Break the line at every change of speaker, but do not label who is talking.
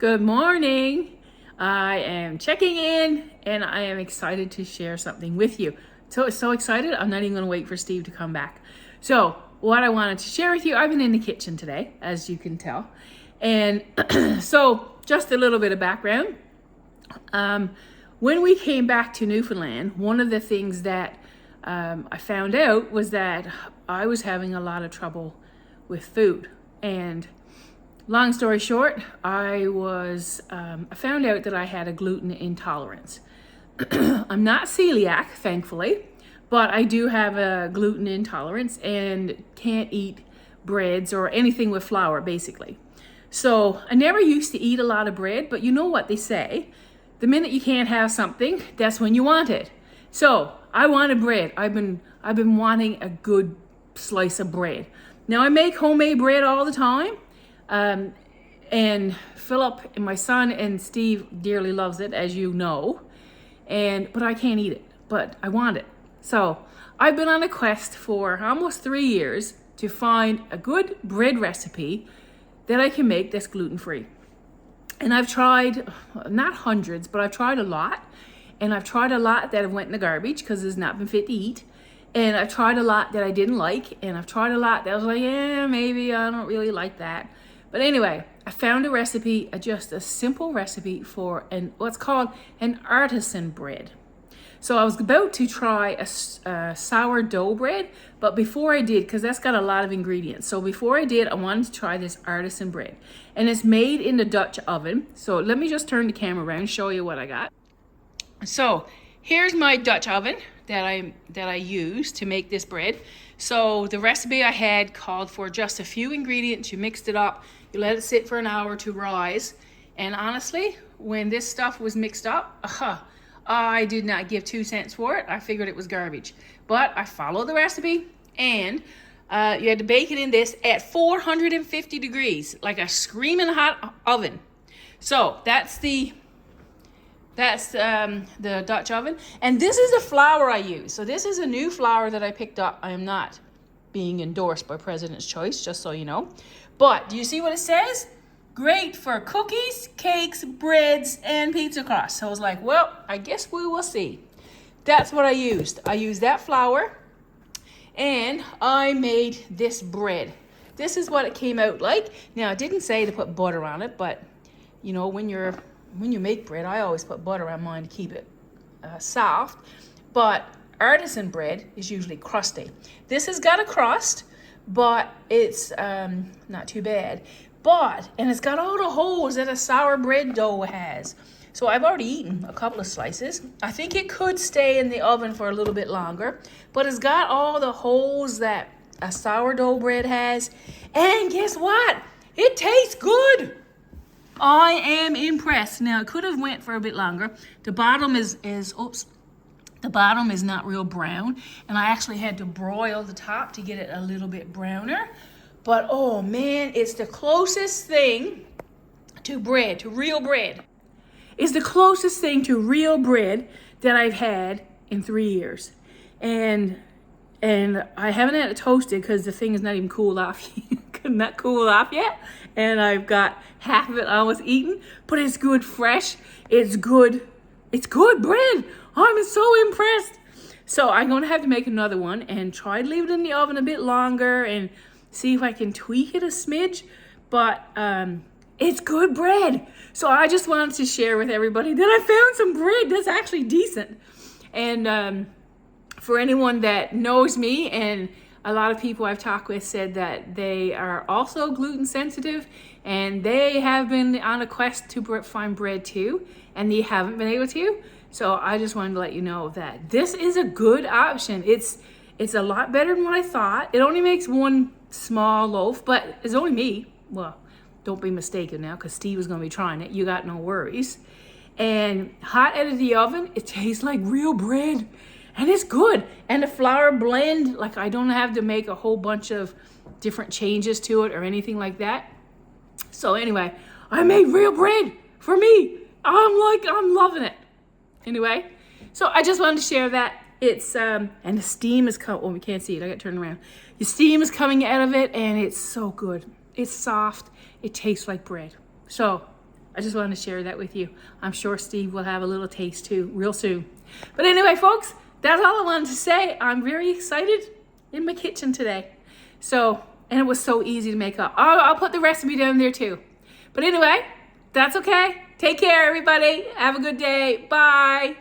Good morning. I am checking in and I am excited to share something with you. So excited, I'm not even going to wait for Steve to come back. So, what I wanted to share with you, I've been in the kitchen today, as you can tell. And so, just a little bit of background. When we came back to Newfoundland, one of the things that I found out was that I was having a lot of trouble with food. And long story short, I found out that I had a gluten intolerance. I'm not celiac, thankfully, but I do have a gluten intolerance and can't eat breads or anything with flour, basically. So I never used to eat a lot of bread, but you know what they say, the minute you can't have something, that's when you want it. So I wanted bread. I've been wanting a good slice of bread. Now I make homemade bread all the time. And Philip and my son and Steve dearly loves it, as you know, but I can't eat it, but I want it. So I've been on a quest for almost 3 years to find a good bread recipe that I can make that's gluten-free. And I've tried, not hundreds, but I've tried a lot. And I've tried a lot that have went in the garbage because it's not been fit to eat. And I've tried a lot that I didn't like. And I've tried a lot that I was like, maybe I don't really like that. But anyway, I found a recipe, just a simple recipe for what's called an artisan bread. So I was about to try a sourdough bread, but before I did, because that's got a lot of ingredients. So before I did, I wanted to try this artisan bread. And it's made in the Dutch oven. So let me just turn the camera around and show you what I got. So here's my Dutch oven that I use to make this bread. So the recipe I had called for just a few ingredients. You mixed it up, you let it sit for an hour to rise. And honestly, when this stuff was mixed up, I did not give 2 cents for it. I figured it was garbage. But I followed the recipe, and you had to bake it in this at 450 degrees, like a screaming hot oven. So that's the Dutch oven. And this is the flour I use. So this is a new flour that I picked up. I am not being endorsed by President's Choice, just so you know. But do you see what it says? Great for cookies, cakes, breads, and pizza crust. So I was like, well, I guess we will see. That's what I used. I used that flour, and I made this bread. This is what it came out like. Now, it didn't say to put butter on it, but you know, when you make bread, I always put butter on mine to keep it soft. But artisan bread is usually crusty. This has got a crust, but it's not too bad. And it's got all the holes that a sour bread dough has. So I've already eaten a couple of slices. I think it could stay in the oven for a little bit longer, but it's got all the holes that a sourdough bread has. And guess what? It tastes good. I am impressed. Now, it could have went for a bit longer. The bottom the bottom is not real brown, and I actually had to broil the top to get it a little bit browner. But oh man, it's the closest thing to bread, to real bread. It's the closest thing to real bread that I've had in 3 years. And I haven't had it toasted because the thing is not even cooled off. Not cooled off yet. And I've got half of it almost eaten, but it's good fresh. It's good bread. I'm so impressed. So I'm going to have to make another one and try to leave it in the oven a bit longer and see if I can tweak it a smidge. But it's good bread. So I just wanted to share with everybody that I found some bread that's actually decent. And for anyone that knows me, and a lot of people I've talked with said that they are also gluten sensitive, and they have been on a quest to find bread too, and they haven't been able to. So I just wanted to let you know that this is a good option. It's a lot better than what I thought. It only makes one small loaf, but it's only me. Well, don't be mistaken now, because Steve is going to be trying it. You got no worries. And hot out of the oven, it tastes like real bread. And it's good. And the flour blend, like I don't have to make a whole bunch of different changes to it or anything like that. So anyway, I made real bread for me. I'm loving it. Anyway, so I just wanted to share that. It's, and the steam is coming, we can't see it, I got to turn around. The steam is coming out of it, and it's so good. It's soft, it tastes like bread. So I just wanted to share that with you. I'm sure Steve will have a little taste too real soon. But anyway, folks, that's all I wanted to say. I'm very excited in my kitchen today. So, and it was so easy to make up. I'll put the recipe down there too. But anyway, that's okay. Take care, everybody. Have a good day. Bye.